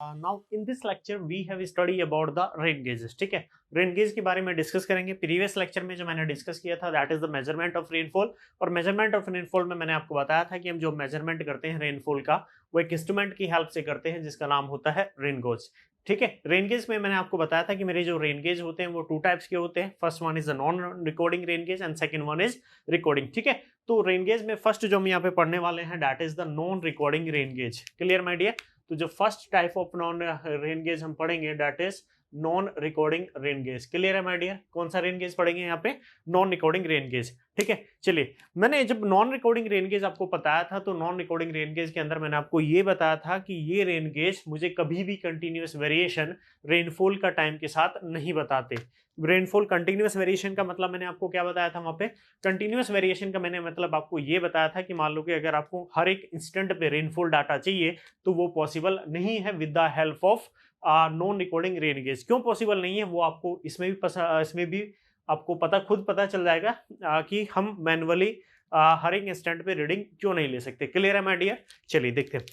Now in this lecture we have study about the rain gauges. ठीक है, rain gauge के बारे में डिस्कस करेंगे। प्रीवियस लेक्चर में जो मैंने डिस्कस किया था that is the measurement of rainfall. और मेजरमेंट ऑफ रेनफॉल में मैंने आपको बताया था कि हम जो मेजरमेंट करते हैं रेनफॉल का वो एक इंस्ट्रूमेंट की हेल्प से करते हैं जिसका नाम होता है रेन गेज। ठीक है, रेन गेज में मैंने आपको बताया था कि मेरे जो रेन गेज होते हैं वो टू टाइप्स के होते हैं। First one is the non recording rain gauge and second one is recording. ठीक है, तो रेन गेज में फर्स्ट जो हम यहाँ पे पढ़ने वाले हैं that is the non recording rain gauge. Clear my dear? तो जो first type of non rain gauge हम पढ़ेंगे that is non recording rain gauge. Clear है माय डियर? कौन सा रेन गेज पढ़ेंगे यहाँ पे? Non recording rain gauge. ठीक है, चलिए, मैंने जब नॉन रिकॉर्डिंग रेन गेज आपको बताया था तो नॉन रिकॉर्डिंग रेन गेज के अंदर मैंने आपको ये बताया था कि ये रेन गेज मुझे कभी भी कंटिन्यूअस वेरिएशन रेनफॉल का टाइम के साथ नहीं बताते। रेनफॉल कंटिन्यूअस वेरिएशन का मतलब मैंने आपको क्या बताया था वहां पे? कंटिन्यूअस वेरिएशन का मैंने मतलब आपको ये बताया था कि मान लो कि अगर आपको हर एक इंस्टेंट पे रेनफॉल डाटा चाहिए तो वो पॉसिबल नहीं है with the help of non recording rain gauge. क्यों पॉसिबल नहीं है वो आपको इसमें भी आपको खुद पता चल जाएगा कि हम मैनुअली हर एक इंस्टेंट पे रीडिंग क्यों नहीं ले सकते। क्लियर है माय डियर? चलिए देखते हैं।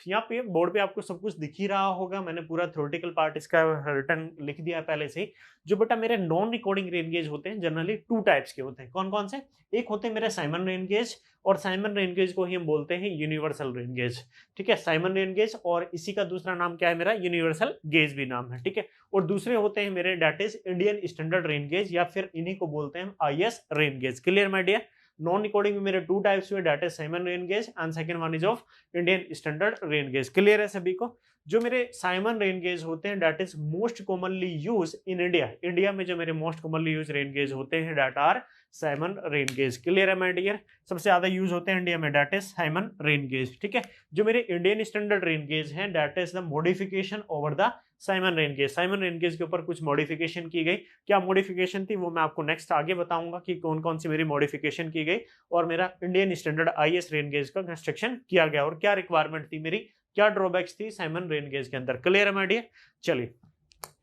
यहाँ पे बोर्ड पे आपको सब कुछ दिख ही रहा होगा, मैंने पूरा थ्योरेटिकल पार्ट इसका रिटर्न लिख दिया है पहले से ही। जो बेटा मेरे नॉन रिकॉर्डिंग रेन गेज होते हैं जनरली टू टाइप्स के होते हैं। कौन कौन से? एक होते हैं मेरे साइमन रेन गेज, और साइमन रेन गेज को ही हम बोलते हैं यूनिवर्सल रेन गेज। ठीक है, साइमन रेन गेज, और इसी का दूसरा नाम क्या है मेरा? यूनिवर्सल गेज भी नाम है। ठीक है, और दूसरे होते हैं मेरे that is Indian standard rain gauge, या फिर इन्हीं को बोलते हैं IS rain gauge. Clear my dear? Non recording में मेरे टू टाइप्स हुए that is Symon rain gauge and second one is of Indian standard rain gauge. Clear है सभी को? जो मेरे साइमन रेन गेज होते हैं that is most commonly use in India. India में जो मेरे most commonly use rain gauge होते हैं that are Symon rain gauge. Clear है माय डियर? सबसे ज्यादा यूज होते हैं इंडिया में that is Symon rain gauge. ठीक है, जो मेरे इंडियन स्टैंडर्ड रेन गेज हैं that is the modification over the Symon rain gauge. Symon rain gauge के ऊपर कुछ मॉडिफिकेशन की गई। क्या मॉडिफिकेशन थी वो मैं आपको नेक्स्ट आगे बताऊंगा कि कौन कौन सी मेरी मॉडिफिकेशन की गई और मेरा Indian standard IS rain gauge का कंस्ट्रक्शन किया गया और क्या रिक्वायरमेंट थी मेरी, क्या ड्रॉबैक्स थी साइमन रेन गेज के अंदर। क्लियर है माय डियर? चलिए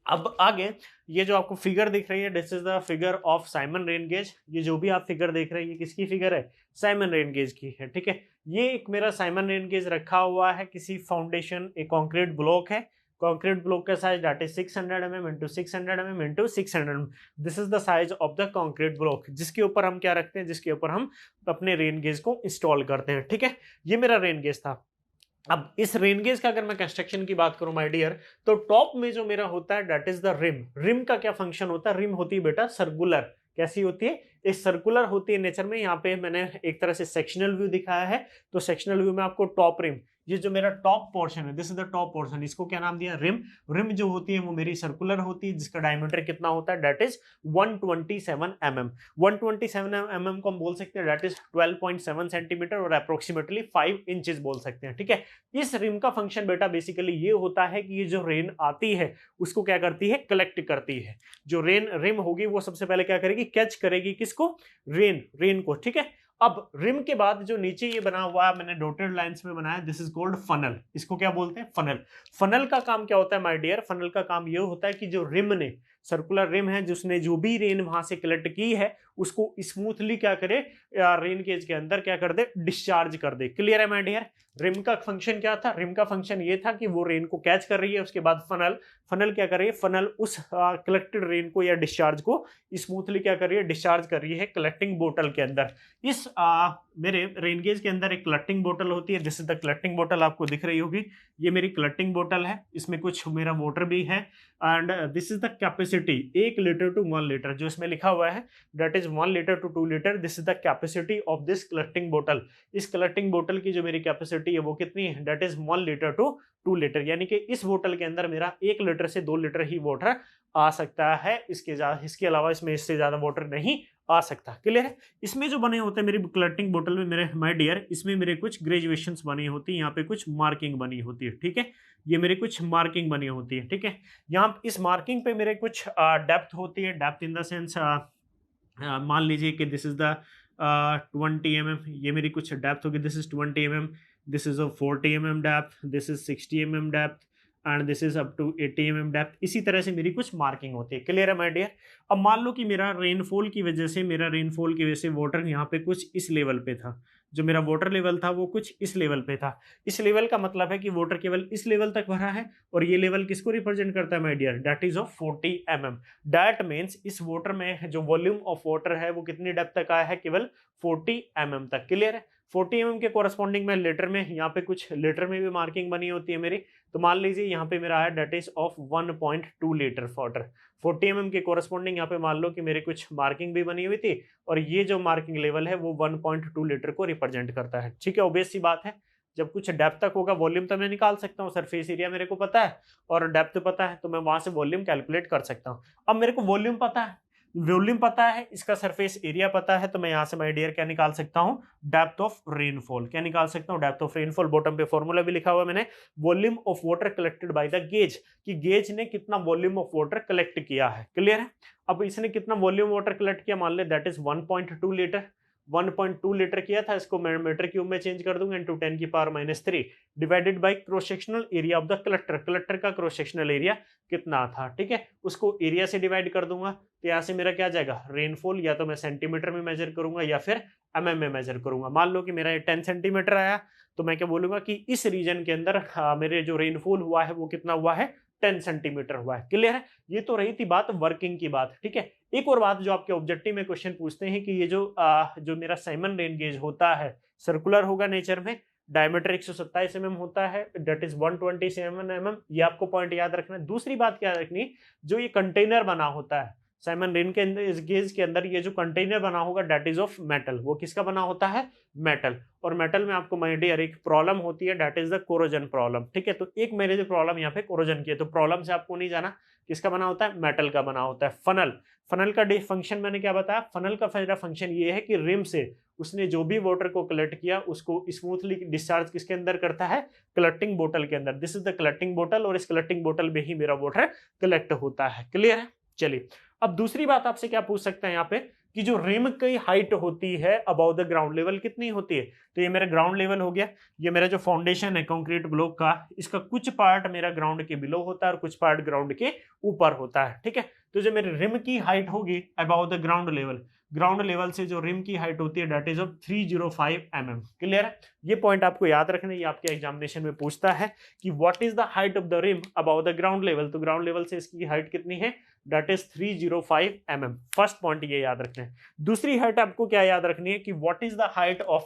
अब आगे, ये जो आपको फिगर दिख रही है this is the figure of Symon rain gauge. ये जो भी आप फिगर देख रहे हैं ये किसकी फिगर है? साइमन रेन गेज की है। ठीक है, ये एक मेरा साइमन रेन गेज रखा हुआ है किसी फाउंडेशन, एक कंक्रीट ब्लॉक है। कंक्रीट ब्लॉक का size that is 600 mm into 600 mm into 600 mm। This is the size of the concrete block जिसके ऊपर हम क्या रखते हैं, जिसके ऊपर हम अपने रेन गेज को इंस्टॉल करते हैं। ठीक है, ये मेरा रेन गेज था। अब इस रेन गेज का अगर मैं कंस्ट्रक्शन की बात करूं माय डियर, तो टॉप में जो मेरा होता है that is the rim. Rim का क्या फंक्शन होता है? रिम होती है बेटा सर्कुलर। कैसी होती है? एक सर्कुलर होती है नेचर में। यहाँ पे मैंने एक तरह से सेक्शनल व्यू दिखाया है, तो सेक्शनल व्यू में आपको टॉप रिम, ये जो मेरा टॉप पोर्शन है this is the top portion, इसको क्या नाम दिया? रिम। रिम जो होती है वो मेरी सर्कुलर होती है जिसका डायमीटर कितना होता है? That is 127 mm। 127 mm को हम बोल सकते हैं दैट इज 12.7 सेंटीमीटर और अप्रोक्सीमेटली 5 इंचेस बोल सकते हैं। ठीक है, इस रिम का फंक्शन बेटा बेसिकली ये होता है कि ये जो रेन आती है उसको क्या करती है? कलेक्ट करती है। जो रेन रिम होगी वो सबसे पहले क्या करेगी? कैच करेगी किसको? रेन को। ठीक है, अब रिम के बाद जो नीचे ये बना हुआ है मैंने डॉटेड लाइंस में बनाया, दिस इज कॉल्ड फनल। इसको क्या बोलते हैं? फनल। फनल का काम क्या होता है माय डियर? फनल का काम ये होता है कि जो रिम ने, सर्कुलर रिम है जिसने जो भी रेन वहां से कलेक्ट की है उसको स्मूथली क्या करे? रेन गेज के अंदर क्या कर दे? डिस्चार्ज कर दे। क्लियर है माय डियर? रिम का फंक्शन क्या था? रिम का फंक्शन ये था कि वो रेन को कैच कर रही है, उसके बाद फनल, फनल क्या कर रही है? फनल उस कलेक्टेड रेन को या डिस्चार्ज को स्मूथली क्या कर रही है? डिस्चार्ज कर रही है कलेक्टिंग बोतल के अंदर। इस मेरे रेन गेज के अंदर एक कलेक्टिंग बोतल होती है। दिस इज द कलेक्टिंग बोतल, आपको दिख रही होगी। ये मेरी कलेक्टिंग बोतल है, इसमें कुछ मेरा वाटर भी है and this is the capacity 1 litre to 1 litre जो इसमें लिखा हुआ है that is 1 litre to 2 litre. This is the capacity of this collecting बोतल। इस कलेक्टिंग बोतल की जो मेरी कैपेसिटी है वो कितनी है? That is 1 litre to 2 litre, यानी कि इस बोतल के अंदर मेरा 1 लीटर से 2 लीटर ही वाटर आ सकता है। इसके अलावा इसमें इससे ज्यादा वाटर नहीं आ सकता। क्लियर है? इसमें जो बने होते हैं मेरी कलेक्टिंग बोतल में मेरे माय डियर, इसमें मेरे कुछ ग्रेजुएशंस बनी होती है, यहाँ पे कुछ मार्किंग बनी होती है। ठीक है, ये मेरे कुछ मार्किंग बनी होती है। ठीक है, यहाँ इस मार्किंग पे मेरे कुछ डेप्थ होती है। डेप्थ इन द सेंस मान लीजिए कि दिस इज द 20 mm, ये मेरी कुछ डेप्थ होगी। This is 20 mm, this is 40 mm depth, this is 60 mm depth and this is up to 80 mm depth. इसी तरह से मेरी कुछ मार्किंग होती है। क्लियर है माय डियर? अब मान लो कि मेरा रेनफॉल की वजह से वाटर यहाँ पे कुछ इस लेवल पे था, जो मेरा वाटर लेवल था वो कुछ इस लेवल पे था। इस लेवल का मतलब है कि वाटर केवल इस लेवल तक भरा है, और ये लेवल किसको रिप्रेजेंट करता है my dear, that is of 40 mm। That means इस वाटर में जो वॉल्यूम ऑफ वाटर है वो कितनी डेप्थ तक आया है, केवल 40 mm तक। क्लियर है। 40 mm के कोरस्पॉन्डिंग में लीटर में, यहाँ पे कुछ लीटर में भी मार्किंग बनी होती है मेरी, तो मान लीजिए यहाँ पे मेरा आया that is of 1.2 litre water. 40 mm के कोरस्पॉन्डिंग यहाँ पे मान लो कि मेरे कुछ मार्किंग भी बनी हुई थी, और ये जो मार्किंग लेवल है वो 1.2 लीटर को रिप्रेजेंट करता है। ठीक है, ऑब्वियस सी बात है, जब कुछ डेप्थ तक होगा वॉल्यूम तो मैं निकाल सकता हूँ, सरफेस एरिया मेरे को पता है और डेप्थ पता है, तो मैं वहां से वॉल्यूम कैलकुलेट कर सकता हूँ। अब मेरे को वॉल्यूम पता है, वॉल्यूम पता है, इसका सरफेस एरिया पता है, तो मैं यहाँ से माय डियर क्या निकाल सकता हूँ, डेप्थ ऑफ रेनफॉल। क्या निकाल सकता हूँ, डेप्थ ऑफ रेनफॉल। बॉटम पे फॉर्मूला भी लिखा हुआ है मैंने, volume of water collected by the gauge, कि गेज ने कितना वॉल्यूम ऑफ वाटर कलेक्ट किया है। क्लियर है। अब इसने कितना वॉल्यूम वाटर कलेक्ट किया, मान ले दैट इज 1.2 लीटर। 1.2 लीटर किया था, इसको मैं मीटर क्यूब में चेंज कर दूंगा, इंटू 10 की power -3 divided by cross sectional area of the collector. Collector का क्रॉस सेक्शनल एरिया कितना था, ठीक है, उसको एरिया से डिवाइड कर दूंगा, तो यहाँ से मेरा क्या जाएगा, रेनफॉल, या तो मैं सेंटीमीटर में मेजर करूंगा या फिर mm में मेजर करूंगा। मान लो कि मेरा ये 10 सेंटीमीटर आया, तो मैं क्या बोलूंगा कि इस रीजन के अंदर मेरे जो रेनफॉल हुआ है वो कितना हुआ है, 10 सेंटीमीटर हुआ है। क्लियर है। ये तो रही थी बात वर्किंग की बात। ठीक है, एक और बात जो आपके ऑब्जेक्टिव में क्वेश्चन पूछते हैं कि ये जो मेरा साइमन रेन गेज होता है, सर्कुलर होगा नेचर में, डायमीटर 127 mm होता है, दैट इज 127 mm। ये आपको पॉइंट याद रखना है। दूसरी बात क्या रखनी, जो ये कंटेनर बना होता है साइमन रेन के अंदर, इस गेज के अंदर ये जो कंटेनर बना होगा दैट इज ऑफ मेटल। वो किसका बना होता है, मेटल। और मेटल में आपको माय डियर एक प्रॉब्लम होती है, that is the corrosion problem. ठीक है, तो एक मेरे जो प्रॉब्लम यहाँ पे कोरोजन की है, तो प्रॉब्लम से आपको नहीं जाना, किसका बना होता है, मेटल का बना होता है। फनल, फनल का फंक्शन मैंने क्या बताया, फनल का फंक्शन ये है कि रिम से उसने जो भी वाटर को कलेक्ट किया उसको स्मूथली डिस्चार्ज किसके अंदर करता है, कलेक्टिंग बोतल के अंदर। दिस इज द कलेक्टिंग बोतल, और इस कलेक्टिंग बोतल में ही मेरा वाटर कलेक्ट होता है। क्लियर है। चलिए, अब दूसरी बात आपसे क्या पूछ सकते हैं यहाँ पे, कि जो रिम की हाइट होती है अबव द ग्राउंड लेवल कितनी होती है। तो ये मेरा ग्राउंड लेवल हो गया, ये मेरा जो फाउंडेशन है कंक्रीट ब्लॉक का, इसका कुछ पार्ट मेरा ग्राउंड के बिलो होता है और कुछ पार्ट ग्राउंड के ऊपर होता है। ठीक है, तो जो मेरे रिम की हाइट होगी above the ground level, ground level से जो रिम की हाइट होती है दैट इज ऑफ 305 mm। क्लियर है। ये पॉइंट आपको याद रखना है, ये आपके एग्जामिनेशन में पूछता है कि what is the height of the rim above the ground level. तो ग्राउंड लेवल से इसकी हाइट कितनी है, that is 305 mm। First point ये याद रखना है। दूसरी हाइट आपको क्या याद रखनी है कि what is the height of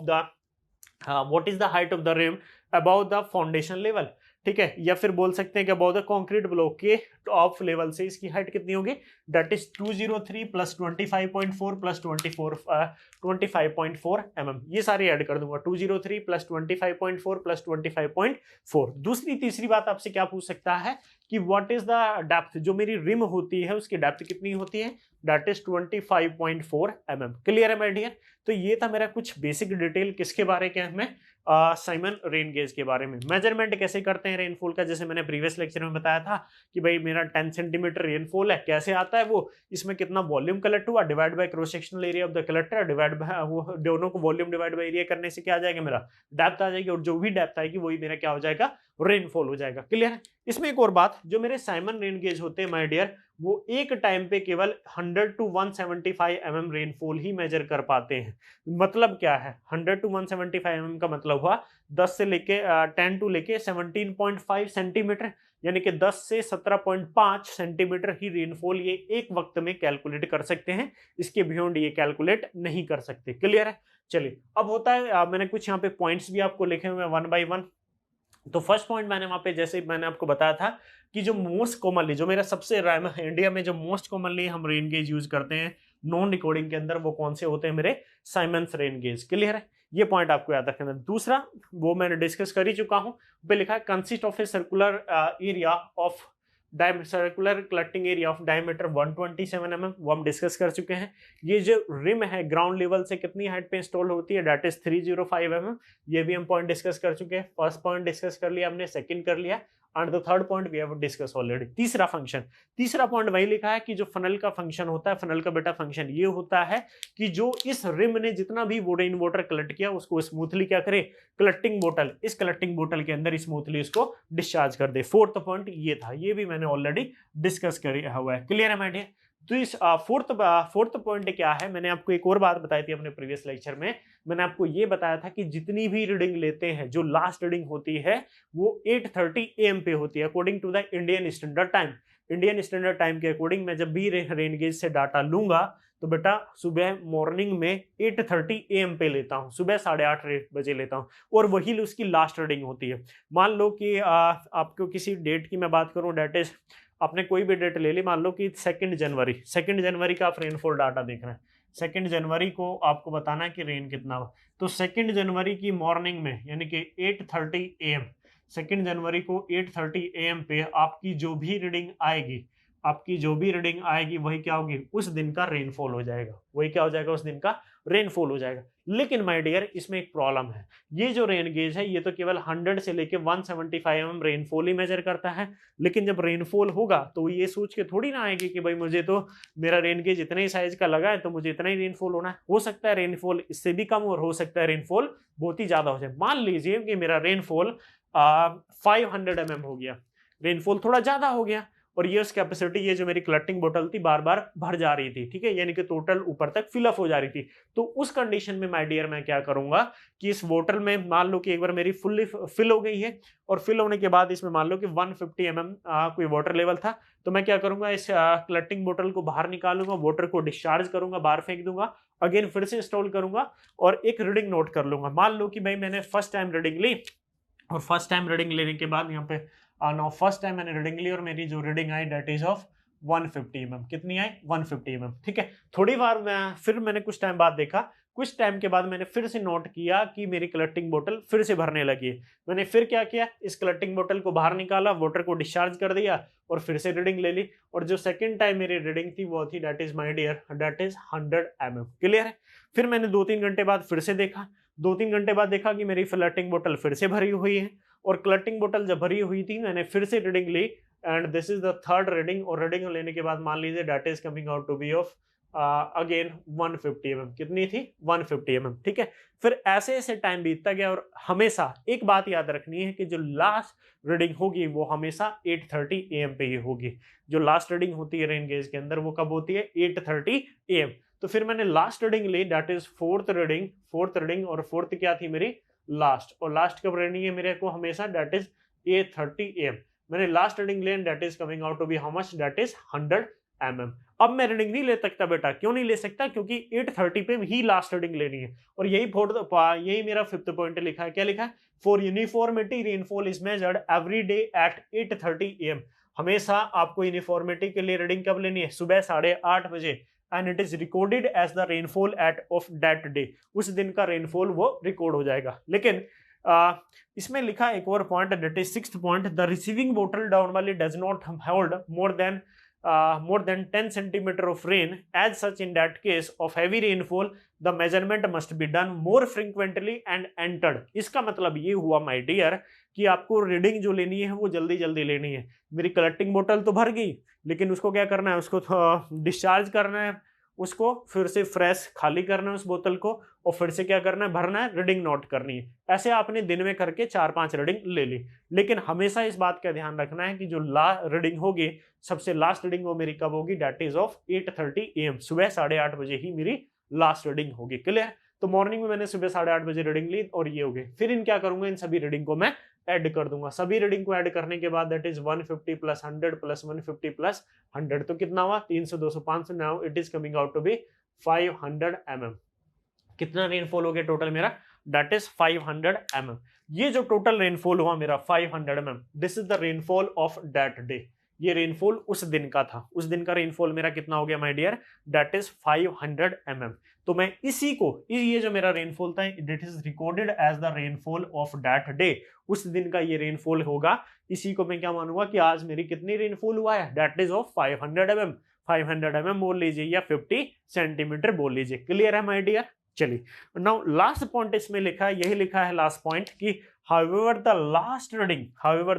the rim above the foundation level. ठीक है, या फिर बोल सकते हैं कि अबव द कंक्रीट ब्लॉक के टॉप लेवल से इसकी हाइट कितनी होगी, that is 203 plus 25.4 plus 25.4 mm। ये सारे ऐड कर दूंगा, 203 प्लस 25.4 प्लस 25.4। दूसरी तीसरी बात आपसे क्या पूछ सकता है कि व्हाट इज द डेप्थ, जो मेरी रिम होती है उसकी डेप्थ कितनी होती है, दैट इज 25.4 mm। क्लियर है माय डियर। तो ये था मेरा कुछ बेसिक डिटेल किसके बारे में, साइमन रेन गेज के बारे में। मेजरमेंट कैसे करते हैं रेनफॉल का, जैसे मैंने प्रीवियस लेक्चर में बताया था कि भाई मेरा 10 सेंटीमीटर रेनफॉल है, कैसे आता है वो, इसमें कितना वॉल्यूम कलेक्ट हुआ, divide by cross sectional area of the collector, divide by वो दोनों को वॉल्यूम डिवाइड बाय एरिया करने से क्या आ जाएगा, मेरा डेप्थ आ जाएगी, और जो भी डेप्थ आएगी वही मेरा क्या हो जाएगा, रेनफॉल हो जाएगा। क्लियर है। इसमें एक और बात, जो मेरे साइमन रेन गेज होते हैं माय डियर, वो एक टाइम पे केवल 100 to 175 mm रेनफॉल ही मेजर कर पाते हैं। मतलब क्या है, 100 to 175 mm का मतलब हुआ 10 से लेके 10 टू लेके 17.5 सेंटीमीटर, यानी कि 10 से 17.5 सेंटीमीटर ही रेनफॉल ये एक वक्त में कैलकुलेट कर सकते हैं, इसके बियॉन्ड ये कैलकुलेट नहीं कर सकते। क्लियर है। चलिए, अब होता है मैंने कुछ यहाँ पे पॉइंट्स भी आपको लिखे हुए हैं 1 by 1। तो फर्स्ट पॉइंट मैंने वहां पे, जैसे मैंने आपको बताया था कि जो मोस्ट कॉमनली, जो मेरा सबसे इंडिया में जो मोस्ट कॉमनली हम रेन गेज यूज करते हैं नॉन रिकॉर्डिंग के अंदर, वो कौन से होते हैं, मेरे साइमन्स रेन गेज। क्लियर है। ये पॉइंट आपको याद रखना। दूसरा, वो मैंने डिस्कस कर ही चुका हूं, पे लिखा है consist of a circular area of circular collecting area of diameter 127 mm, वो हम डिस्कस कर चुके हैं। ये जो रिम है ग्राउंड लेवल से कितनी हाइट पे इंस्टॉल होती है, दैट इज 305 mm। ये भी हम पॉइंट डिस्कस कर चुके हैं। फर्स्ट पॉइंट डिस्कस कर लिया हमने, सेकंड कर लिया, and the third point we have discuss already. तीसरा फंक्शन, तीसरा पॉइंट वही लिखा है कि जो फनल का फंक्शन होता है, फनल का बेटा फंक्शन ये होता है कि जो इस रिम ने जितना भी रेन वाटर कलेक्ट किया उसको स्मूथली क्या करे, कलेक्टिंग बोतल, इस कलेक्टिंग बोतल के अंदर स्मूथली उसको डिस्चार्ज कर दे। फोर्थ पॉइंट ये था, ये भी मैंने ऑलरेडी डिस्कस किया हुआ है। क्लियर है माय डियर। तो इस फोर्थ पॉइंट क्या है, मैंने आपको एक और बात बताई थी अपने प्रीवियस लेक्चर में। मैंने आपको ये बताया था कि जितनी भी रीडिंग लेते हैं, जो लास्ट रीडिंग होती है वो 8:30 AM पे होती है according to the Indian standard time. Indian standard time के अकॉर्डिंग मैं जब भी रेन गेज से डाटा लूंगा तो बेटा सुबह मॉर्निंग में 8:30 AM पे लेता हूँ, सुबह 8:30 बजे लेता हूँ, और वही उसकी लास्ट रीडिंग होती है। मान लो कि आपको किसी डेट की मैं बात करूँ, डेट इज आपने कोई भी डेट ले ली, मान लो कि 2 जनवरी का आप रेनफॉल डाटा देख रहे हैं। 2 जनवरी को आपको बताना है कि रेन कितना हुआ। तो 2 जनवरी की मॉर्निंग में यानी कि 8:30 AM, 2 जनवरी को 8:30 AM पे आपकी जो भी रीडिंग आएगी, वही क्या होगी, उस दिन का रेनफॉल हो जाएगा। वही क्या हो जाएगा, उस दिन का रेनफॉल हो जाएगा। लेकिन माय डियर इसमें एक प्रॉब्लम है, ये जो रेन गेज है ये तो केवल 100 से लेके 175 mm रेनफॉल ही मेजर करता है। लेकिन जब रेनफॉल होगा तो ये सोच के थोड़ी ना आएगी कि भाई मुझे तो मेरा रेन गेज इतने ही साइज का लगा है तो मुझे इतना ही रेनफॉल होना है। हो सकता है रेनफॉल इससे भी कम और हो सकता है रेनफॉल बहुत ही ज्यादा हो जाए। मान लीजिए कि मेरा रेनफॉल 500 mm हो गया, रेनफॉल थोड़ा ज्यादा हो गया, और ये उस कैपेसिटी, ये जो मेरी कलेक्टिंग बोतल थी बार बार भर जा रही थी, ठीक है, यानी कि टोटल ऊपर तक फिलअप हो जा रही थी। तो उस कंडीशन में माय डियर मैं क्या करूंगा कि इस बोतल में मान लो कि एक बार मेरी फुल्ली फिल हो गई है, और फिल होने के बाद इसमें मान लो कि 150 mm कोई वाटर लेवल था, तो मैं क्या करूंगा, इस कलेक्टिंग बोतल को बाहर निकालूंगा, वाटर को डिस्चार्ज करूंगा, बाहर फेंक दूंगा, अगेन फिर से इंस्टॉल करूंगा और एक रीडिंग नोट कर लूंगा। मान लो कि भाई मैंने फर्स्ट टाइम रीडिंग ली, और फर्स्ट टाइम रीडिंग लेने के बाद यहाँ पे नाउ फर्स्ट टाइम मैंने रीडिंग ली और मेरी जो रीडिंग आई डेट इज ऑफ 150 mm। कितनी आई, 150 mm, ठीक है। थोड़ी बार फिर मैंने कुछ टाइम बाद देखा, कुछ टाइम के बाद मैंने फिर से नोट किया कि मेरी कलेक्टिंग बोतल फिर से भरने लगी है। मैंने फिर क्या किया, इस कलेक्टिंग बोतल को बाहर निकाला, वाटर को डिस्चार्ज कर दिया और फिर से रीडिंग ले ली, और जो सेकंड टाइम मेरी रीडिंग थी वो थी that is my dear that is 100 mm। क्लियर है। फिर मैंने 2-3 घंटे बाद फिर से देखा, 2-3 घंटे बाद देखा कि मेरी कलेक्टिंग बोतल फिर से भरी हुई है, और कलेक्टिंग बोतल जब भरी हुई थी मैंने फिर से रीडिंग ली, and this is the third reading. और रीडिंग लेने के बाद मान लीजिए that is coming out to be of again 150 mm। कितनी थी, 150 mm, ठीक है। फिर ऐसे ऐसे टाइम बीतता गया, और हमेशा एक बात याद रखनी है कि जो लास्ट रीडिंग होगी वो हमेशा 8:30 AM पे ही होगी। जो लास्ट रीडिंग होती है रेन गेज के अंदर वो कब होती है, 8:30 AM। तो फिर मैंने लास्ट रीडिंग ली, डेट इज फोर्थ रीडिंग, और फोर्थ क्या थी मेरी, लास्ट। और लास्ट कब रहनी है मेरे को, हमेशा डेट इज 8:30 AM। मैंने लास्ट रीडिंग ली, that is coming out to be how much, that is 100 mm। अब मैं रीडिंग नहीं ले सकता बेटा, क्यों नहीं ले सकता, क्योंकि 8:30 पे ही लास्ट रीडिंग लेनी है। और यही मेरा फिफ्थ पॉइंट लिखा है, क्या लिखा है, for uniformity rainfall is measured every day at 8:30 AM। हमेशा आपको यूनिफॉर्मिटी के लिए रीडिंग कब लेनी है, सुबह 8:30 बजे, and it is recorded as the rainfall at of that day. उस दिन का रेनफॉल वो रिकॉर्ड हो जाएगा। लेकिन इसमें लिखा एक और point, that is sixth point, the receiving बोतल डाउन वाली does not hold more than 10 centimeter of rain. As such, in that case of heavy rainfall, the measurement must be done more frequently and entered. इसका मतलब ये हुआ my dear कि आपको reading जो लेनी है वो जल्दी जल्दी लेनी है। मेरी कलेक्टिंग बोतल तो भर गई, लेकिन उसको क्या करना है, उसको डिस्चार्ज करना है, उसको फिर से फ्रेश खाली करना है उस बोतल को, और फिर से क्या करना है, भरना है, रीडिंग नोट करनी है। ऐसे आपने दिन में करके 4-5 रीडिंग ले ली। लेकिन हमेशा इस बात का ध्यान रखना है कि जो रीडिंग होगी, सबसे लास्ट रीडिंग वो मेरी कब होगी, डेट इज ऑफ 8:30 AM। सुबह 8:30 बजे ही मेरी लास्ट रीडिंग होगी। क्लियर। तो मॉर्निंग में मैंने सुबह 8:30 बजे रीडिंग ली और ये हो गई। फिर इन क्या करूंगा, इन सभी रीडिंग को मैं ऐड कर दूंगा। सभी रीडिंग को ऐड करने के बाद that is 150 plus 100 plus 150 plus 100, तो कितना हुआ, 300, 200, 500। Now it is coming out to be 500 mm। कितना रेनफॉल हो गया टोटल मेरा, दैट इज 500 mm। ये जो टोटल रेनफॉल हुआ मेरा 500 mm, this is the rainfall of that day. ये रेनफॉल उस दिन का था। उस दिन का रेनफॉल मेरा कितना हो गया my dear, that is 500 mm। तो मैं इसी को, ये जो मेरा रेनफॉल था, it is recorded as the rainfall of that day. उस दिन का ये रेनफॉल होगा, इसी को मैं क्या मानूंगा कि आज मेरी कितनी रेनफॉल हुआ है, that is of 500 mm। 500 mm बोल लीजिए या 50 सेंटीमीटर बोल लीजिए। क्लियर है माय डियर। चलिए नाउ लास्ट पॉइंट इसमें लिखा है, यही लिखा है लास्ट पॉइंट कि however the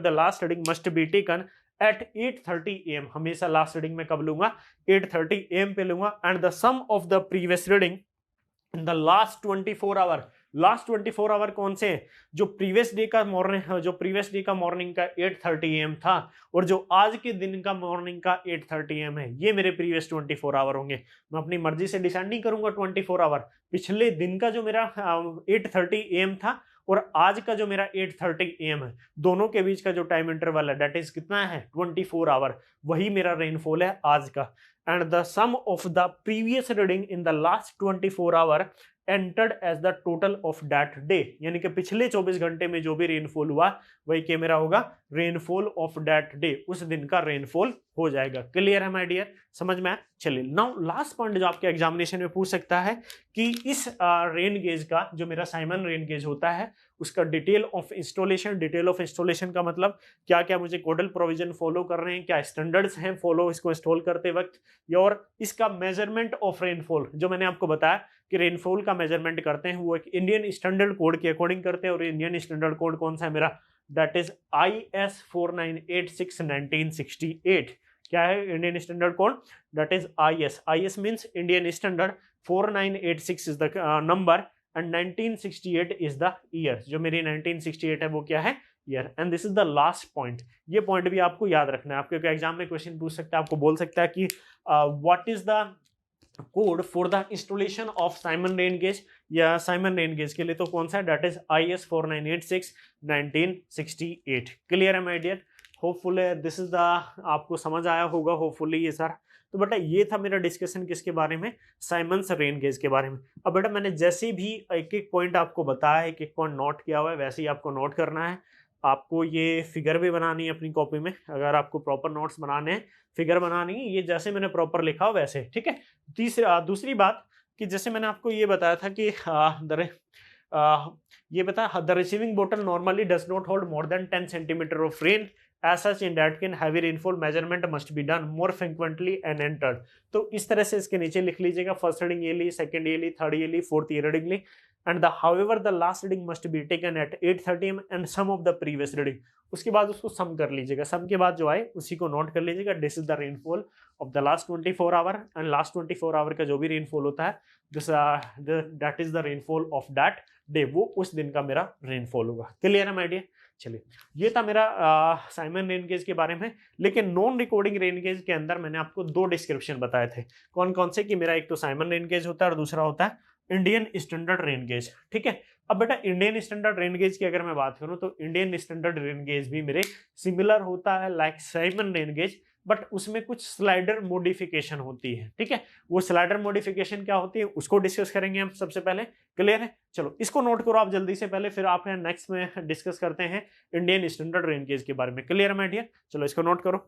last reading must be taken at 8:30 AM। हमेशा लास्ट रीडिंग में कब लूंगा, 8:30 AM पे लूंगा। And the sum of the previous reading in the last 24 hour last 24 hour कौन से हैं? जो प्रीवियस डे का मॉर्निंग का 8:30 AM था और जो आज के दिन का मॉर्निंग का 8:30 AM है, ये मेरे प्रीवियस 24 आवर होंगे। मैं अपनी मर्जी से डिसाइड नहीं करूंगा 24 आवर। पिछले दिन का जो मेरा 8:30 AM था और आज का जो मेरा 8:30 AM है, दोनों के बीच का जो टाइम इंटरवल है दैट इज कितना है 24 आवर, वही मेरा रेनफॉल है आज का। And the sum of the previous reading in the last 24 hour entered as the total of that day, यानी कि पिछले 24 घंटे में जो भी रेनफॉल हुआ वही क्या मेरा होगा रेनफॉल ऑफ दैट डे, उस दिन का रेनफॉल हो जाएगा। क्लियर है माय डियर, समझ में आया? चलिए नाउ लास्ट पॉइंट जो आपके एग्जामिनेशन में पूछ सकता है कि इस रेन गेज का जो मेरा साइमन रेन गेज होता है उसका डिटेल ऑफ इंस्टॉलेशन का मतलब क्या क्या मुझे कोडल प्रोविजन फॉलो कर रहे हैं, क्या स्टैंडर्ड्स हैं फॉलो इसको इंस्टॉल करते वक्त, और इसका मेजरमेंट ऑफ रेनफॉल जो मैंने आपको बताया कि रेनफॉल का मेजरमेंट करते हैं वो एक इंडियन स्टैंडर्ड कोड के अकॉर्डिंग करते हैं, और इंडियन स्टैंडर्ड कोड कौन सा है मेरा, दैट इज IS 4986 1968। क्या है Indian standard code, that is IS means Indian standard, 4986 is the number and 1968 is the year. जो मेरी 1968 है वो क्या है year. And this is the last point, ये पॉइंट भी आपको याद रखना है, आपके एग्जाम में क्वेश्चन पूछ सकता है, आपको बोल सकता है कि what is the code for the installation of Symon rain gauge, या साइमन रेन गेज के लिए तो कौन सा है, दैट इज IS 4986 1968। क्लियर है my dear? Hopefully this is the, आपको समझ आया होगा होपफुली ये सारा। तो बेटा ये था मेरा डिस्कशन किसके बारे में, साइमन्स रेन गेज के बारे में। अब बेटा मैंने जैसे भी एक एक पॉइंट आपको बताया, एक एक पॉइंट नोट किया हुआ है, वैसे ही आपको नोट करना है। आपको ये फिगर भी बनानी है अपनी कॉपी में, अगर आपको प्रॉपर नोट्स बनाने हैं, फिगर बनानी है, ये जैसे मैंने प्रॉपर लिखा हो वैसे, ठीक है। दूसरी बात कि जैसे मैंने आपको ये बताया था कि ये बताया the receiving bottle normally does not hold more than 10 centimetre of rain, as such in that can heavy rainfall measurement must be done more frequently and entered। तो इस तरह से इसके नीचे लिख लीजिएगा, फर्स्ट रीडिंग ये ली, सेकंड ये ली, थर्ड ये ली, फोर्थ ये रीडिंग ली, and the however the last reading must be taken at 8:30 AM and sum of the previous reading. उसके बाद उसको सम कर लीजिएगा, सम के बाद जो आए उसी को नोट कर लीजिएगा। This is the rainfall of the last 24 hour, and last 24 hour का जो भी रेनफॉल होता है that is the rainfall of that day, वो उस दिन का मेरा रेनफॉल होगा। क्लियर है माय डियर? चलिए ये था मेरा साइमन रेन गेज के बारे में। लेकिन नॉन रिकॉर्डिंग रेन गेज के अंदर मैंने आपको दो डिस्क्रिप्शन बताए थे, कौन कौन से, कि मेरा एक तो साइमन रेन गेज होता है और दूसरा होता है इंडियन स्टैंडर्ड रेन गेज, ठीक है। अब बेटा इंडियन स्टैंडर्ड रेन गेज की अगर मैं बात करूं तो इंडियन स्टैंडर्ड रेन गेज भी मेरे सिमिलर होता है like Simon rain gauge, but उसमें कुछ स्लाइडर मॉडिफिकेशन होती है, ठीक है। वो स्लाइडर मॉडिफिकेशन क्या होती है उसको डिस्कस करेंगे हम सबसे पहले। क्लियर है? चलो इसको नोट करो आप जल्दी से पहले, फिर आप नेक्स्ट में डिस्कस करते हैं इंडियन स्टैंडर्ड रेन गेज के बारे में। क्लियर है माय डियर? चलो इसको नोट करो।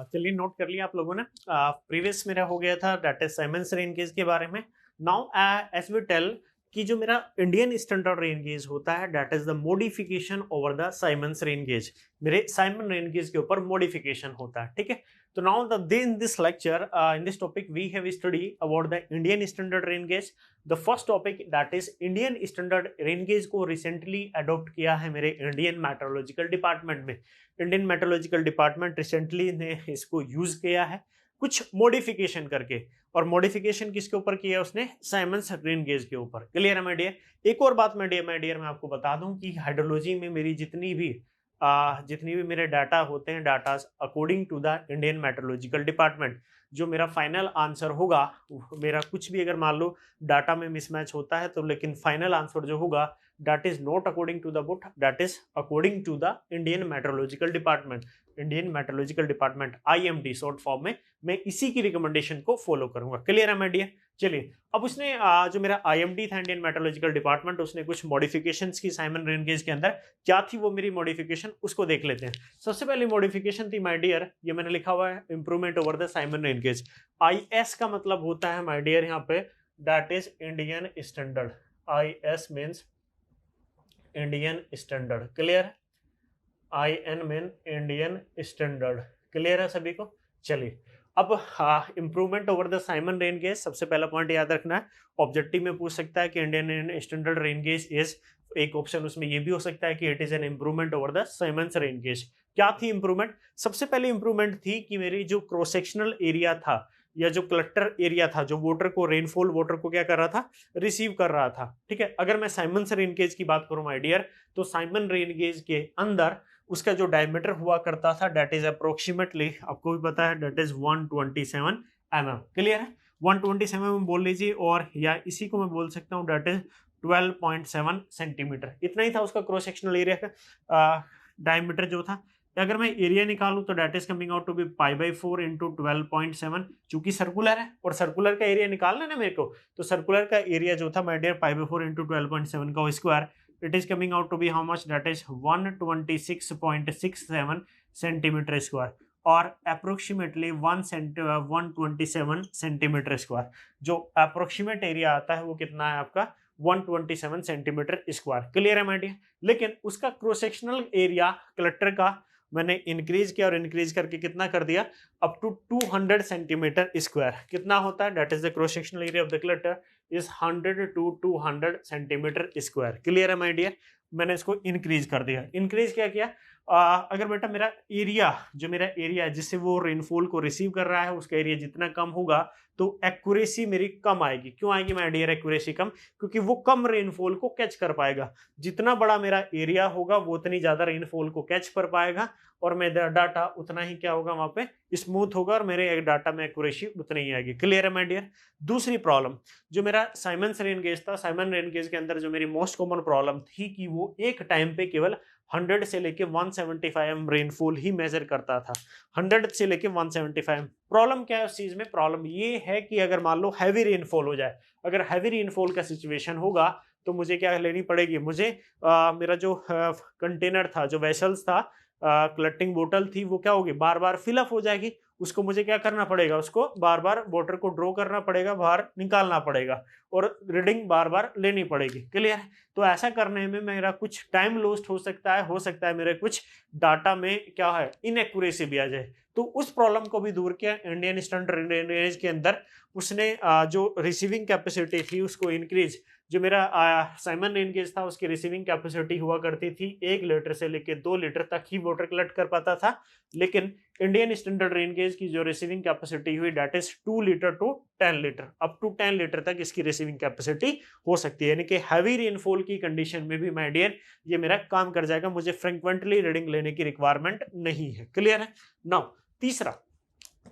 चलिए नोट कर लिया आप लोगों ने। प्रीवियस मेरा हो गया था that is Simons rain gauge के बारे में। नाउ एज वी टेल कि जो मेरा इंडियन स्टैंडर्ड रेन गेज होता है that is the modification over the Symons rain gauge, मेरे साइमन रेन गेज के ऊपर मॉडिफिकेशन होता है, ठीक है। तो now in this lecture in this topic we have study about the Indian standard rain gauge. The first topic that is Indian standard rain gauge को recently adopt किया है मेरे इंडियन मेट्रोलॉजिकल डिपार्टमेंट में। इंडियन मेट्रोलॉजिकल डिपार्टमेंट रिसेंटली ने इसको use किया है कुछ मॉडिफिकेशन करके, और मॉडिफिकेशन किसके ऊपर किया उसने, साइमन्स रेन गेज के ऊपर। क्लियर है माय डियर? एक और बात माय डियर मैं आपको बता दूं कि हाइड्रोलॉजी में मेरी जितनी भी मेरे डाटा होते हैं, data according to the Indian metrological department, जो मेरा फाइनल आंसर होगा, मेरा कुछ भी अगर मान लो डाटा में मिसमैच होता है तो, लेकिन फाइनल आंसर जो होगा that is not according to the book, that is according to the Indian metrological department. Indian metrological department IMD short form में, मैं इसी की रिकमेंडेशन को फॉलो करूंगा। क्लियर है माय डियर? चलिए अब उसने जो मेरा IMD था इंडियन मेट्रोलॉजिकल डिपार्टमेंट, उसने कुछ मॉडिफिकेशंस की साइमन रेन गेज के अंदर। क्या थी वो मेरी मॉडिफिकेशन, उसको देख लेते हैं। सबसे पहली मॉडिफिकेशन थी माय डियर, ये मैंने लिखा हुआ है improvement over the Symon rain gauge. IS का मतलब होता है माय डियर यहाँ पे that is Indian standard, IS means Indian standard. Clear? IN mean Indian standard. Clear है सभी को? चलिए अब improvement over the Symon rain gauge, सबसे पहला पॉइंट याद रखना है, ऑब्जेक्टिव में पूछ सकता है कि Indian standard rain gauge is, एक ऑप्शन उसमें ये भी हो सकता है कि it is an improvement over the Symons rain gauge. क्या थी इंप्रूवमेंट? सबसे पहले इंप्रूवमेंट थी कि मेरी जो क्रॉस सेक्शनल एरिया था, या जो कलेक्टर एरिया था, जो वाटर को, रेनफॉल वाटर को क्या कर रहा था, रिसीव कर रहा था। ठीक है, अगर मैं साइमन रेन गेज की बात करूं माय डियर, तो साइमन रेन गेज के अंदर उसका जो डायमीटर हुआ करता था दैट इज अप्रोक्सीमेटली, आपको भी पता है, दैट इज 127 mm। क्लियर है, 127 mm बोल लीजिए, और या इसी को मैं बोल सकता हूँ दैट इज 12.7 सेंटीमीटर। इतना ही था उसका क्रॉस सेक्शनल एरिया का डायमीटर जो था। अगर मैं एरिया निकालूं तो that is coming out to be π/4 into 12.7, चूंकि सर्कुलर है और सर्कुलर का एरिया निकालना है ना मेरे को, तो सर्कुलर का एरिया जो था माय डियर π/4 इंटू 12.7 का square, it is coming out to be how much, that is 126.67 centimetre square, और अप्रोक्सीमेटली 127 सेंटीमीटर स्क्वायर। जो अप्रोक्सीमेट एरिया आता है वो कितना है आपका, 127 सेंटीमीटर स्क्वायर। क्लियर है माय डियर। लेकिन उसका क्रॉस सेक्शनल एरिया कलेक्टर का मैंने इंक्रीज किया और इंक्रीज करके कितना कर दिया, अप टू 200 सेंटीमीटर स्क्वायर। कितना होता है, that is the cross sectional area of the collector is 100 to 200 centimetre square. Clear है माय डियर। मैंने इसको इंक्रीज कर दिया। इंक्रीज क्या किया, अगर बेटा मेरा एरिया, जो मेरा एरिया है जिससे वो रेनफॉल को रिसीव कर रहा है, उसका एरिया जितना कम होगा तो एक्यूरेसी मेरी कम आएगी। क्यों आएगी माय डियर एक्यूरेसी कम, क्योंकि वो कम रेनफॉल को कैच कर पाएगा। जितना बड़ा मेरा एरिया होगा वो उतनी ज्यादा रेनफॉल को कैच कर पाएगा, और मेरा डाटा उतना ही क्या होगा, वहां पे स्मूथ होगा, और मेरे डाटा में एक्यूरेसी उतनी ही आएगी। क्लियर है माय डियर। दूसरी प्रॉब्लम, जो मेरा साइमन रेन गेज था, साइमन रेन गेज के अंदर जो मेरी मोस्ट कॉमन प्रॉब्लम थी कि वो एक टाइम पे केवल 100 से लेके 175 mm रेनफॉल ही मेजर करता था। 100 से लेके 175। प्रॉब्लम क्या है उस चीज में, प्रॉब्लम ये है कि अगर मान लो हैवी रेनफॉल हो जाए, अगर हैवी रेनफॉल का सिचुएशन होगा तो मुझे क्या लेनी पड़ेगी, मुझे मेरा जो कंटेनर था, जो वेसल्स था, कलेक्टिंग बोतल थी, वो क्या होगी, बार बार फिलअप हो जाएगी। उसको मुझे क्या करना पड़ेगा, उसको बार बार वाटर को ड्रॉ करना पड़ेगा, बाहर निकालना पड़ेगा, और रीडिंग बार बार लेनी पड़ेगी। क्लियर है। तो ऐसा करने में मेरा कुछ टाइम लॉस्ट हो सकता है मेरे कुछ डाटा में क्या है, इनएक्यूरेसी भी आ जाए। तो उस प्रॉब्लम को भी दूर किया इंडियन स्टैंडर्ड रेंज के अंदर। उसने जो रिसीविंग कैपेसिटी थी उसको इंक्रीज, जो मेरा साइमन रेन गेज था उसकी रिसीविंग कैपेसिटी हुआ करती थी 1 लीटर से लेके 2 लीटर तक ही वाटर कलेक्ट कर पाता था। लेकिन इंडियन स्टैंडर्ड रेन गेज की जो रिसीविंग कैपेसिटी हुई that is 2 litre to 10 litre, up to 10 litre तक इसकी रिसीविंग कैपेसिटी हो सकती है। यानी कि हैवी रेनफॉल की कंडीशन में भी माय डियर ये मेरा काम कर जाएगा, मुझे फ्रीक्वेंटली रीडिंग लेने की रिक्वायरमेंट नहीं है। क्लियर है। नाउ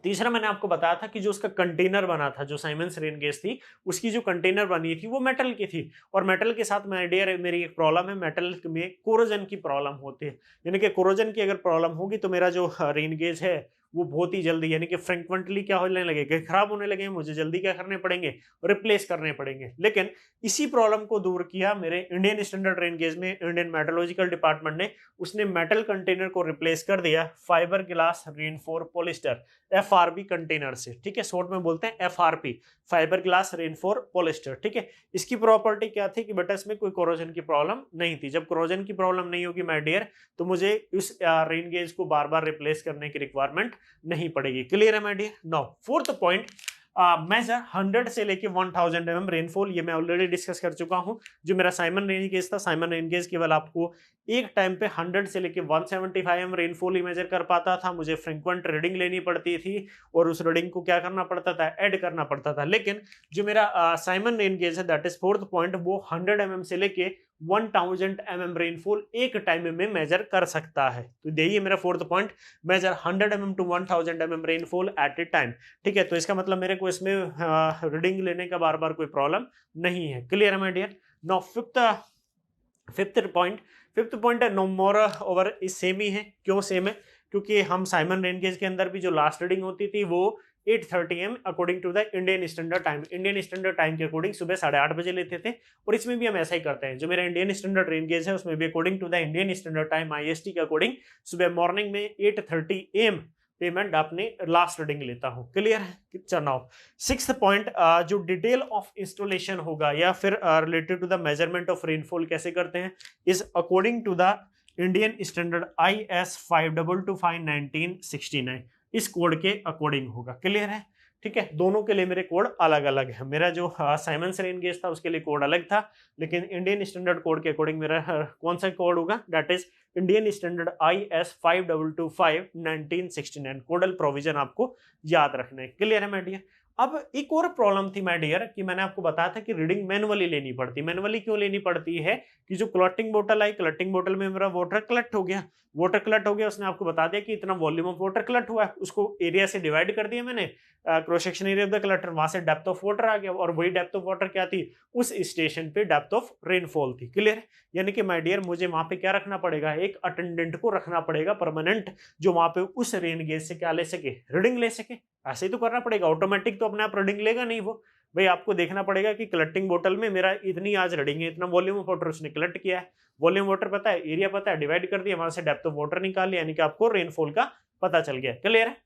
तीसरा मैंने आपको बताया था कि जो उसका कंटेनर बना था, जो साइमन्स रेन गेज थी उसकी जो कंटेनर बनी थी वो मेटल की थी, और मेटल के साथ माय डियर मेरी एक प्रॉब्लम है, मेटल में कोरोजन की प्रॉब्लम होती है। यानी कि कोरोजन की अगर प्रॉब्लम होगी तो मेरा जो रेन गेज है वो बहुत ही जल्दी, यानी कि फ्रिक्वेंटली क्या होने लगेगा, खराब होने लगे, मुझे जल्दी क्या करने पड़ेंगे, रिप्लेस करने पड़ेंगे। लेकिन इसी प्रॉब्लम को दूर किया मेरे इंडियन स्टैंडर्ड रेन गेज में, इंडियन मेटलर्जिकल डिपार्टमेंट ने, उसने मेटल कंटेनर को रिप्लेस कर दिया fibre glass reinforce polyester, FRP container से। ठीक है, शॉर्ट में बोलते हैं FRP, fibre glass reinforce polyester. ठीक है, इसकी प्रॉपर्टी क्या थी कि बेटा इसमें कोई कोरोजन की प्रॉब्लम नहीं थी। जब कोरोजन की प्रॉब्लम नहीं होगी माय डियर तो मुझे इस रेन गेज को बार बार रिप्लेस करने की रिक्वायरमेंट नहीं पड़ेगी। क्लियर है my dear. Now fourth point, measure 100 से लेके 1000 mm रेनफॉल, ये मैं ऑलरेडी डिस्कस कर चुका हूं। जो मेरा साइमन रेन गेज था, साइमन रेन गेज केवल आपको एक टाइम पे 100 से लेके 175 mm रेनफॉल ही मेजर कर पाता था। मुझे फ्रीक्वेंट रीडिंग लेनी पड़ती थी और उस रीडिंग को क्या करना पड़ता था, ऐड करना पड़ता था। लेकिन जो मेरा साइमन रेन गेज है दैट इज फोर्थ पॉइंट, वो 100 mm से लेके 1000 mm रेनफॉल एक टाइम में मेजर कर सकता है। तो यही है मेरा fourth point, measure 100 mm to 1000 mm rainfall at a time. ठीक है, तो इसका मतलब मेरे को इसमें रीडिंग लेने का बार बार कोई प्रॉब्लम नहीं है। क्लियर है my dear. Now fifth point है नो मोर ओवर इस सेम ही है। क्यों सेम है, क्योंकि हम साइमन रेन गेज के अंदर भी जो लास्ट रीडिंग होती थी वो 8:30 AM according to the Indian standard time, Indian standard time के अकॉर्डिंग सुबह 8:30 बजे लेते थे। और इसमें भी हम ऐसा ही करते हैं, जो मेरा इंडियन स्टैंडर्ड रेन गेज है उसमें भी according to the Indian standard time IST के अकॉर्डिंग सुबह मॉर्निंग में 8:30 AM पेमेंट आपने लास्ट रीडिंग लेता हूं। क्लियर है। चलो सिक्स्थ पॉइंट, जो डिटेल ऑफ इंस्टॉलेशन होगा या फिर related to the measurement of rainfall कैसे करते हैं, is according to the Indian standard IS 52259 1969, इस कोड के अकॉर्डिंग होगा। क्लियर है। ठीक है, दोनों के लिए मेरे कोड अलग अलग है। मेरा जो साइमन रेन गेज था उसके लिए कोड अलग था, लेकिन इंडियन स्टैंडर्ड कोड के अकॉर्डिंग मेरा कौन सा कोड होगा, that is Indian standard IS 5225 1969 codal provision आपको याद रखना है। क्लियर है माय डियर। अब एक और प्रॉब्लम थी माय डियर कि मैंने आपको बताया था कि रीडिंग मैनुअली लेनी पड़ती। मैनुअली क्यों लेनी पड़ती है कि जो क्लॉटिंग बोतल आई, क्लॉटिंग बोतल में मेरा वाटर कलेक्ट हो गया, वाटर कलेक्ट हो गया, उसने आपको बता दिया कि इतना वॉल्यूम ऑफ वाटर कलेक्ट हुआ है, उसको एरिया से डिवाइड कर दिया मैंने, cross section area of the collector, वहां से डेप्थ ऑफ वाटर आ गया, और वही डेप्थ ऑफ वाटर क्या थी, उस स्टेशन पे डेप्थ ऑफ रेनफॉल थी। क्लियर है। यानी कि माय डियर मुझे वहां पे क्या रखना पड़ेगा, एक अटेंडेंट को रखना पड़ेगा परमानेंट, जो वहां पे उस रेन गेज से क्या ले सके, रीडिंग ले सके। ऐसे ही तो करना पड़ेगा, ऑटोमेटिक तो अपने आप रीडिंग लेगा नहीं वो। भाई आपको देखना पड़ेगा कि कलेक्टिंग बोतल में मेरा इतनी आज रीडिंग है, इतना वॉल्यूम ऑफ वाटर उसने कलेक्ट किया है, वॉल्यूम वाटर पता है, एरिया पता है, डिवाइड कर दिया, वहां से डेप्थ ऑफ वाटर निकाल लिया, यानी कि आपको रेनफॉल का पता चल गया। क्लियर है।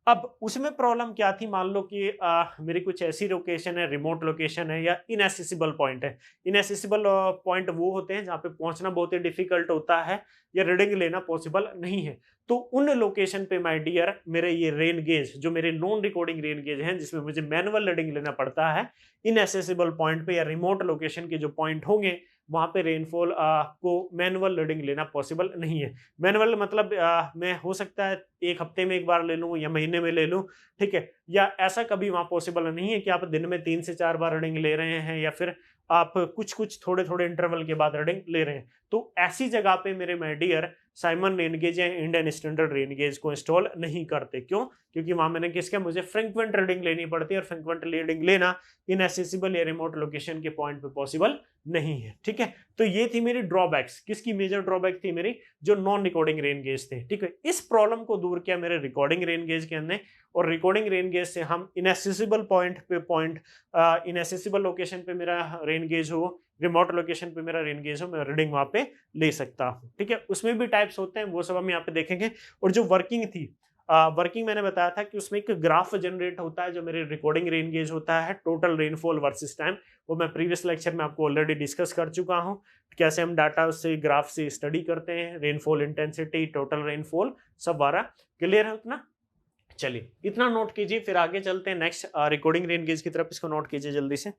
अब उसमें प्रॉब्लम क्या थी, मान लो कि मेरी कुछ ऐसी लोकेशन है, रिमोट लोकेशन है या इनएसेसिबल पॉइंट है। इनएसेसिबल पॉइंट वो होते हैं जहां पे पहुंचना बहुत ही डिफिकल्ट होता है या रीडिंग लेना पॉसिबल नहीं है। तो उन लोकेशन पे माय डियर मेरे ये रेन गेज, जो मेरे नॉन रिकॉर्डिंग रेन गेज हैं जिसमें मुझे मैनुअल रीडिंग लेना पड़ता है, इनएसेसिबल पॉइंट पे या रिमोट लोकेशन के जो पॉइंट होंगे वहां पे रेनफॉल को मैनुअल रीडिंग लेना पॉसिबल नहीं है। मैनुअल मतलब मैं हो सकता है एक हफ्ते में एक बार ले लूं या महीने में ले लूं, ठीक है, या ऐसा कभी वहां पॉसिबल नहीं है कि आप दिन में 3 से 4 बार रीडिंग ले रहे हैं या फिर आप कुछ कुछ थोड़े थोड़े इंटरवल के बाद रीडिंग ले रहे हैं। तो ऐसी जगह पे मेरे my dear Simon rain gauge या इंडियन स्टैंडर्ड रेन गेज को इंस्टॉल नहीं करते। क्यों? क्योंकि वहां मैंने किसका, मुझे फ्रीक्वेंट रीडिंग लेनी पड़ती है, और फ्रीक्वेंट रीडिंग लेना इनएसेसिबल या रिमोट लोकेशन के पॉइंट पे पॉसिबल नहीं है। ठीक है, तो ये थी मेरी ड्रॉबैक्स। किसकी मेजर ड्रॉबैक थी मेरी, जो नॉन रिकॉर्डिंग रेन गेज थे। ठीक है, इस प्रॉब्लम को दूर किया मेरे रिकॉर्डिंग रेन गेज के अंदर, और रिकॉर्डिंग रेन गेज से हम इनएसेसिबल पॉइंट पे इनएसेसिबल लोकेशन पे मेरा रेन गेज हो, रिमोट लोकेशन पे मेरा रेन गेज हो, मैं रीडिंग वहां पे ले सकता हूँ। ठीक है, उसमें भी टाइप्स होते हैं, वो सब हम यहाँ पे देखेंगे। और जो वर्किंग थी, वर्किंग मैंने बताया था कि उसमें एक ग्राफ जनरेट होता है जो मेरे रिकॉर्डिंग रेन गेज होता है, टोटल रेनफॉल वर्सेस टाइम। वो मैं प्रीवियस लेक्चर में आपको ऑलरेडी डिस्कस कर चुका हूँ, कैसे हम डाटा से ग्राफ से स्टडी करते हैं, रेनफॉल इंटेंसिटी, टोटल रेनफॉल, सब बारा क्लियर है उतना। चलिए इतना नोट कीजिए, फिर आगे चलते हैं नेक्स्ट रिकॉर्डिंग रेन गेज की तरफ। इसको नोट कीजिए जल्दी से।